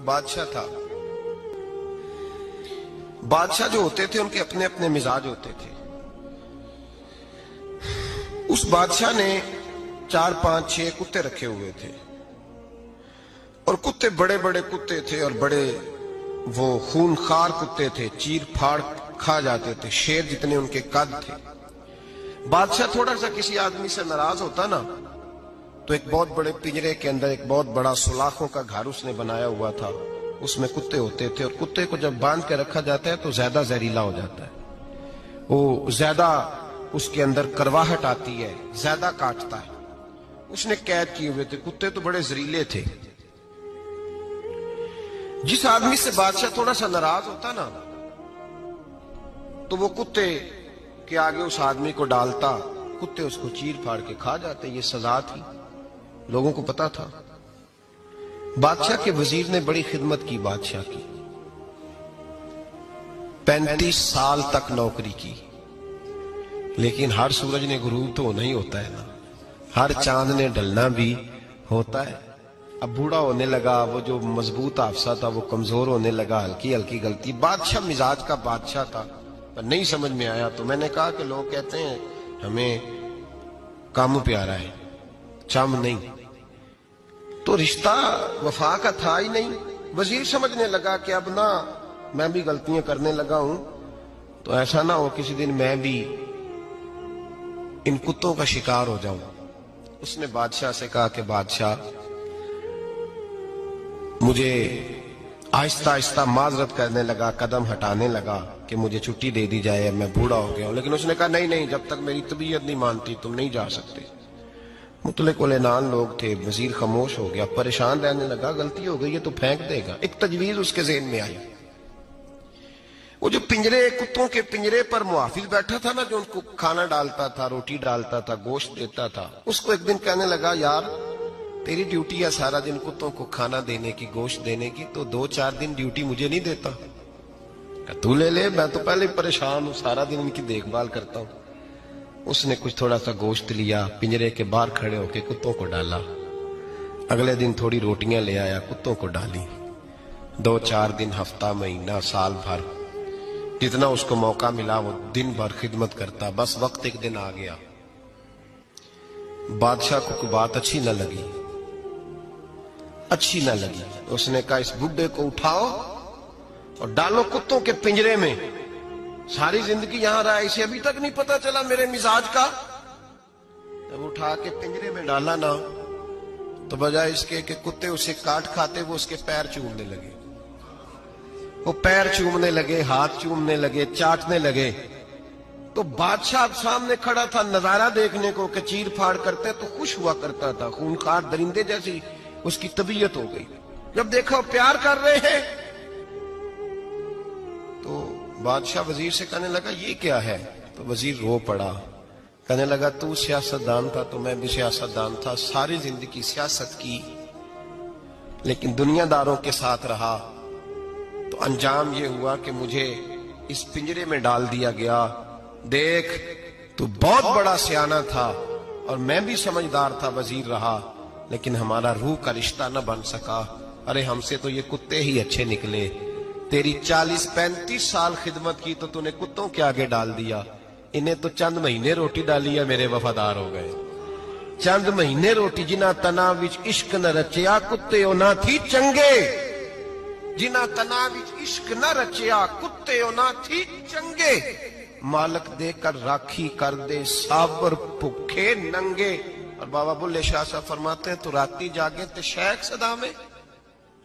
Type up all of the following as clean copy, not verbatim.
بادشاہ تھا. بادشاہ جو ہوتے تھے ان کے اپنے اپنے مزاج ہوتے تھے. اس بادشاہ نے 4 5 6 کتے رکھے ہوئے تھے اور کتے بڑے بڑے کتے تھے اور بڑے وہ خونخوار کتے تھے, چیر پھاڑ کھا جاتے تھے, شیر جتنے ان کے قد تھے. بادشاہ تھوڑا سا کسی آدمی سے ناراض ہوتا نا تو ایک بہت بڑے پنجرے کے اندر ایک بہت بڑا سلاخوں کا گھر اس نے بنایا ہوا تھا, اس میں کتے ہوتے تھے اور کتے کو جب باندھ کے رکھا جاتا ہے تو زیادہ زہریلا ہو جاتا ہے, وہ زیادہ اس کے اندر کرواہٹ آتی ہے, زیادہ کاٹتا ہے. اس نے قید کیے ہوئے تھے. کتے تو بڑے زہریلے تھے. جس آدمی سے بادشاہ تھوڑا سا ناراض ہوتا نا تو وہ کتے کے آگے اس آدمی کو ڈالتا, کتے اس کو چیر پھاڑ کے کھا جاتے. یہ سزا تھی, لوگوں کو پتا تھا. بادشاہ کے وزیر نے بڑی خدمت کی بادشاہ کی, 35 سال تک نوکری کی. لیکن ہر سورج نے غروب تو نہیں ہوتا ہے نا, ہر چاند نے ڈلنا بھی ہوتا ہے. اب بوڑھا ہونے لگا, وہ جو مضبوط حافظہ تھا وہ کمزور ہونے لگا, ہلکی ہلکی غلطی. بادشاہ مزاج کا بادشاہ تھا, پر نہیں سمجھ میں آیا. تو میں نے کہا کہ لوگ کہتے ہیں ہمیں کام پیارا ہے, چم نہیں. تو رشتہ وفا کا تھا ہی نہیں. وزیر سمجھنے لگا کہ اب نہ میں بھی غلطیاں کرنے لگا ہوں تو ایسا نہ ہو کسی دن میں بھی ان کتوں کا شکار ہو جاؤں. اس نے بادشاہ سے کہا کہ بادشاہ مجھے آہستہ آہستہ معذرت کرنے لگا, قدم ہٹانے لگا کہ مجھے چھٹی دے دی جائے, میں بوڑھا ہو گیا ہوں. لیکن اس نے کہا نہیں نہیں, جب تک میری طبیعت نہیں مانتی تم نہیں جا سکتے. مطلق العنان لوگ تھے. وزیر خاموش ہو گیا, پریشان رہنے لگا. غلطی ہو گئی ہے تو پھینک دے گا. ایک تجویز اس کے ذہن میں آئی. وہ جو پنجرے, کتوں کے پنجرے پر محافظ بیٹھا تھا نا, جو ان کو کھانا ڈالتا تھا, روٹی ڈالتا تھا, گوشت دیتا تھا, اس کو ایک دن کہنے لگا یار تیری ڈیوٹی ہے سارا دن کتوں کو کھانا دینے کی, گوشت دینے کی, تو 2 4 دن ڈیوٹی مجھے نہیں دیتا؟ تو لے لے, میں تو پہلے پریشان ہوں, سارا دن ان کی دیکھ بھال کرتا ہوں. اس نے کچھ تھوڑا سا گوشت لیا, پنجرے کے باہر کھڑے ہو کے کتوں کو ڈالا. اگلے دن تھوڑی روٹیاں لے آیا, کتوں کو ڈالی. 2 4 دن, ہفتہ, مہینہ, سال بھر, جتنا اس کو موقع ملا وہ دن بھر خدمت کرتا. بس وقت ایک دن آ گیا, بادشاہ کو کوئی بات اچھی نہ لگی. اس نے کہا اس بڈھے کو اٹھاؤ اور ڈالو کتوں کے پنجرے میں. ساری زندگی یہاں رہا, اسے ابھی تک نہیں پتا چلا میرے مزاج کا. جب اٹھا کے پنجرے میں ڈالا نا تو بجائے اس کے کہ کتے اسے کاٹ کھاتے, وہ اس کے پیر چومنے لگے. وہ پیر چومنے لگے, ہاتھ چومنے لگے, چاٹنے لگے. تو بادشاہ اب سامنے کھڑا تھا نظارہ دیکھنے کو کہ چیر پھاڑ کرتے تو خوش ہوا کرتا تھا. خونخوار درندے جیسی اس کی طبیعت ہو گئی. جب دیکھا پیار کر رہے ہیں تو بادشاہ وزیر سے کہنے لگا یہ کیا ہے؟ تو وزیر رو پڑا, کہنے لگا تو سیاستدان تھا تو میں بھی سیاستدان تھا, ساری زندگی سیاست کی لیکن دنیا داروں کے ساتھ رہا, تو انجام یہ ہوا کہ مجھے اس پنجرے میں ڈال دیا گیا. دیکھ تو بہت بڑا سیانہ تھا اور میں بھی سمجھدار تھا, وزیر رہا, لیکن ہمارا روح کا رشتہ نہ بن سکا. ارے ہم سے تو یہ کتے ہی اچھے نکلے. تیری 40 35 سال خدمت کی تو تو نے کتوں کے آگے ڈال دیا. انہیں تو چند مہینے روٹی ڈالی ہے, میرے وفادار ہو گئے. چند مہینے روٹی, جنہ تنا وچ عشق نہ رچیا کتے او نہ تھی چنگے. جنہ تنا وچ عشق نہ رچیا کتے او نہ تھی چنگے. مالک دے کر راکھی کر دے صابر بھوکے ننگے. اور بابا بلے شاہ صاحب فرماتے ہیں تو راتی جاگے تے شیخ صدا میں,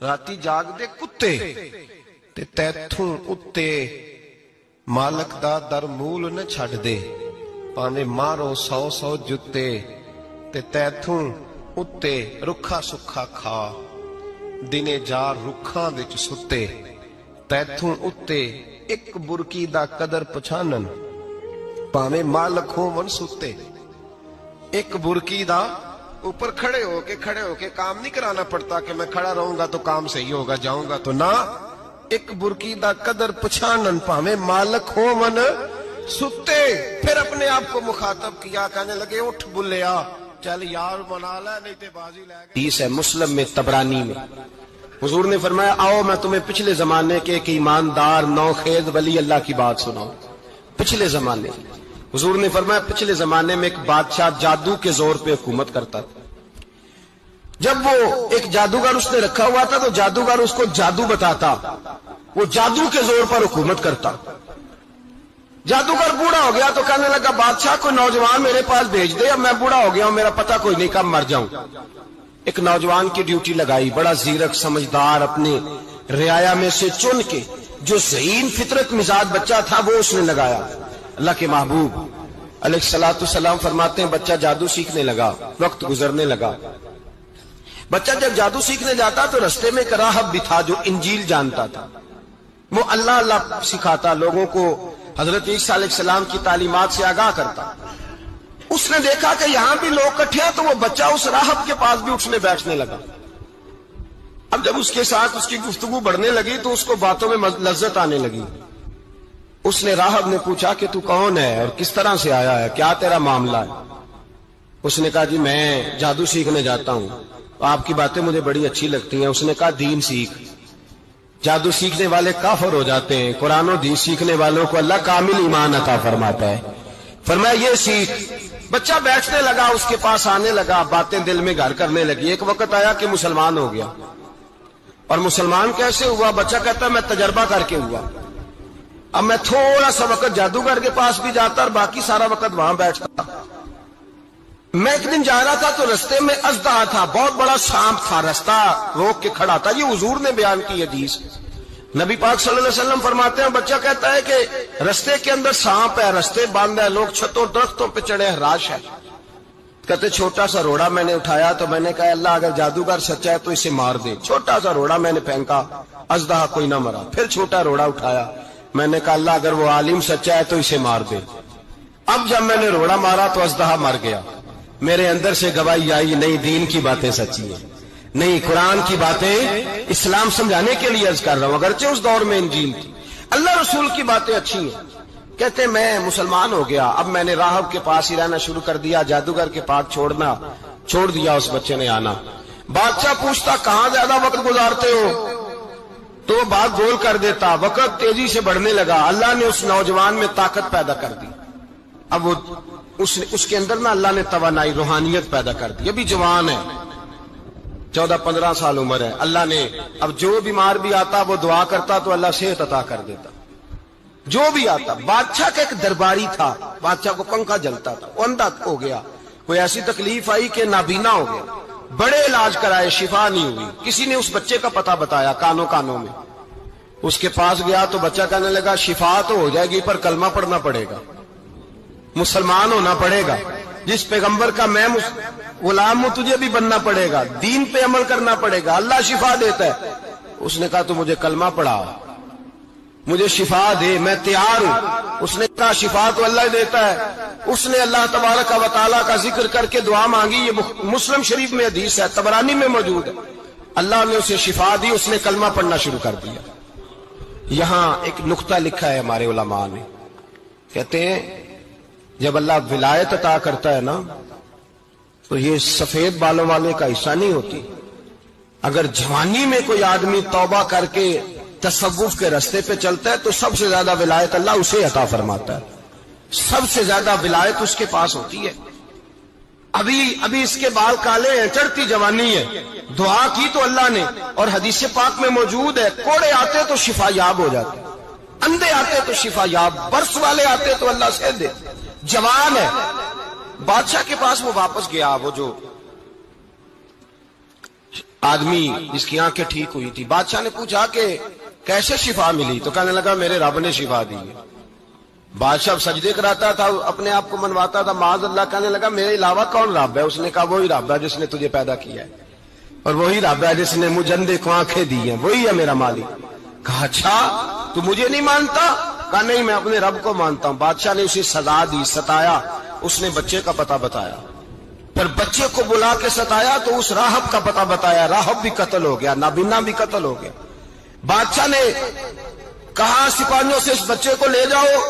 راتی جاگ دے کتے تے تیتھوں اتے مالک دا در مول نہ چھڑ دے. پانے مارو 100 جتے تے تیتھوں اتے رکھا سکھا کھا. دنے جار رکھاں وچ ستے تیتھوں اتے ایک برکی دا قدر پچھانن. پانے مالک ہون ستے, ایک برکی دا اوپر کھڑے ہو کے کام نہیں کرانا پڑتا کہ میں کھڑا رہوں گا تو کام صحیح ہوگا, جاؤں گا تو نہ. ایک برکی دا قدر پچھانن پاویں مالک ہو من ستے. پھر اپنے آپ کو مخاطب کیا, کہنے لگے اٹھ بلیا چل یار منا لے نہیں تے بازی لے گئے. حدیث ہے مسلم میں, طبرانی میں, حضور نے فرمایا آؤ میں تمہیں پچھلے زمانے کے ایک ایماندار نوخیز ولی اللہ کی بات سناؤں. پچھلے زمانے حضور نے فرمایا پچھلے زمانے میں ایک بادشاہ جادو کے زور پہ حکومت کرتا تھا. جب وہ ایک جادوگر اس نے رکھا ہوا تھا تو جادوگر اس کو جادو بتاتا, وہ جادو کے زور پر حکومت کرتا. جادوگر بوڑھا ہو گیا تو کہنے لگا بادشاہ کوئی نوجوان میرے پاس بھیج دے, اب میں بوڑھا ہو گیا ہوں, میرا پتہ کوئی نہیں کب مر جاؤں. ایک نوجوان کی ڈیوٹی لگائی, بڑا زیرک سمجھدار, اپنے رعایا میں سے چن کے جو ذہین فطرت مزاج بچہ تھا وہ اس نے لگایا. اللہ کے محبوب علیہ الصلوۃ والسلام فرماتے ہیں بچہ جادو سیکھنے لگا, وقت گزرنے لگا. بچہ جب جادو سیکھنے جاتا تو رستے میں ایک راہب بھی تھا جو انجیل جانتا تھا, وہ اللہ اللہ سکھاتا, لوگوں کو حضرت عیسیٰ علیہ السلام کی تعلیمات سے آگاہ کرتا. اس نے دیکھا کہ یہاں بھی لوگ اکٹھے ہیں تو وہ بچہ اس راہب کے پاس بھی اٹھنے بیٹھنے لگا. اب جب اس کے ساتھ اس کی گفتگو بڑھنے لگی تو اس کو باتوں میں لذت آنے لگی. اس نے راہب نے پوچھا کہ تو کون ہے اور کس طرح سے آیا ہے, کیا تیرا معاملہ ہے؟ اس نے کہا جی میں جادو سیکھنے جاتا ہوں, آپ کی باتیں مجھے بڑی اچھی لگتی ہیں. اس نے کہا دین سیکھ, جادو سیکھنے والے کافر ہو جاتے ہیں, قرآن و حدیث سیکھنے والوں کو اللہ کامل ایمان عطا فرماتا ہے. فرمایا یہ سیکھ. بچہ بیٹھنے لگا, اس کے پاس آنے لگا, باتیں دل میں گھر کرنے لگی. ایک وقت آیا کہ مسلمان ہو گیا. اور مسلمان کیسے ہوا؟ بچہ کہتا ہے میں تجربہ کر کے ہوا. اب میں تھوڑا سا وقت جادوگر کے پاس بھی جاتا اور باقی سارا وقت وہاں بیٹھتا. میں ایک دن جا رہا تھا تو رستے میں اژدہا تھا, بہت بڑا سانپ تھا, رستہ روک کے کھڑا تھا. یہ حضور نے بیان کی حدیث. نبی پاک صلی اللہ علیہ وسلم فرماتے ہیں بچہ کہتا ہے کہ رستے کے اندر سانپ ہے, رستے بند ہے, لوگ چھتوں درختوں پہ چڑھے, ہراش ہے. کہتے چھوٹا سا روڑا میں نے اٹھایا تو میں نے کہا اللہ اگر جادوگر سچا ہے تو اسے مار دے. چھوٹا سا روڑا میں نے پھینکا, اژدہا کوئی نہ مرا. پھر چھوٹا روڑا اٹھایا, میں نے کہا اللہ اگر وہ عالم سچا ہے تو اسے مار دے. اب جب میں نے روڑا مارا تو اژدہا مر گیا. میرے اندر سے گواہی آئی نہیں دین کی باتیں سچی ہیں, نہیں قرآن کی باتیں اسلام سمجھانے کے لیے عرض کر رہا ہوں. اگرچہ اس دور میں انجیل تھی, اللہ رسول کی باتیں اچھی ہیں. کہتے میں مسلمان ہو گیا, اب میں نے راہب کے پاس ہی رہنا شروع کر دیا, جادوگر کے پاس چھوڑ دیا. اس بچے نے آنا. بادشاہ پوچھتا کہاں زیادہ وقت گزارتے ہو, تو وہ بات گول کر دیتا. وقت تیزی سے بڑھنے لگا. اللہ نے اس نوجوان میں طاقت پیدا کر دی. اب وہ اس کے اندر نا اللہ نے توانائی روحانیت پیدا کر دی. ابھی جوان ہے, 14-15 سال عمر ہے. اللہ نے اب جو بیمار بھی آتا وہ دعا کرتا تو اللہ صحت عطا کر دیتا. جو بھی آتا. بادشاہ کا ایک درباری تھا, بادشاہ کو پنکھا جلتا تھا, وہ اندھا ہو گیا. کوئی ایسی تکلیف آئی کہ نابینا ہو گیا, بڑے علاج کرائے, شفا نہیں ہوئی. کسی نے اس بچے کا پتہ بتایا کانوں میں. اس کے پاس گیا تو بچہ کہنے لگا شفا تو ہو جائے گی پر کلمہ پڑھنا پڑے گا, مسلمان ہونا پڑے گا, جس پیغمبر کا میں غلام ہوں تجھے بھی بننا پڑے گا, دین پہ عمل کرنا پڑے گا, اللہ شفا دیتا ہے. اس نے کہا تو مجھے کلمہ پڑھا, مجھے شفا دے, میں تیار ہوں. اس نے کہا شفا تو اللہ دیتا ہے. اس نے اللہ تبارک و تعالیٰ کا ذکر کر کے دعا مانگی. یہ مسلم شریف میں حدیث ہے, طبرانی میں موجود ہے. اللہ نے اسے شفا دی, اس نے کلمہ پڑھنا شروع کر دیا. یہاں ایک نقطہ لکھا ہے ہمارے علماء نے, کہتے ہیں جب اللہ ولایت عطا کرتا ہے نا تو یہ سفید بالوں والے کا حصہ نہیں ہوتی. اگر جوانی میں کوئی آدمی توبہ کر کے تصوف کے رستے پہ چلتا ہے تو سب سے زیادہ ولایت اللہ اسے عطا فرماتا ہے, سب سے زیادہ ولایت اس کے پاس ہوتی ہے. ابھی اس کے بال کالے ہیں, چڑھتی جوانی ہے, دعا کی تو اللہ نے, اور حدیث پاک میں موجود ہے کوڑے آتے تو شفا یاب ہو جاتے, اندھے آتے تو شفا یاب, برس والے آتے تو اللہ سے دے. جوان ہے. بادشاہ کے پاس وہ واپس گیا, وہ جو آدمی جس کی آنکھیں ٹھیک ہوئی تھی. بادشاہ نے پوچھا کہ کیسے شفا ملی, تو کہنے لگا میرے رب نے شفا دی ہے. بادشاہ سجدے کراتا تھا, اپنے آپ کو منواتا تھا معاذ اللہ. کہنے لگا میرے علاوہ کون رب ہے؟ اس نے کہا وہی رب ہے جس نے تجھے پیدا کیا ہے, اور وہی رب ہے جس نے مجھے اندھے کو آنکھیں دی ہیں, وہی ہے میرا مالک. کہا اچھا تو مجھے نہیں مانتا؟ کہا نہیں میں اپنے رب کو مانتا ہوں. بادشاہ نے اسے سزا دی, ستایا. اس نے بچے کا پتہ بتایا, پھر بچے کو بلا کے ستایا تو اس راہب کا پتہ بتایا. راہب بھی قتل ہو گیا, نابینا بھی قتل ہو گیا. بادشاہ نے کہا سپاہیوں سے اس بچے کو لے جاؤ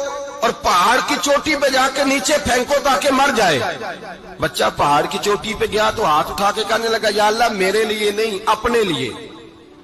اور پہاڑ کی چوٹی پہ جا کے نیچے پھینکو تاکہ مر جائے. بچہ پہاڑ کی چوٹی پہ گیا تو ہاتھ اٹھا کے کہنے لگا یا اللہ میرے لیے نہیں اپنے لیے,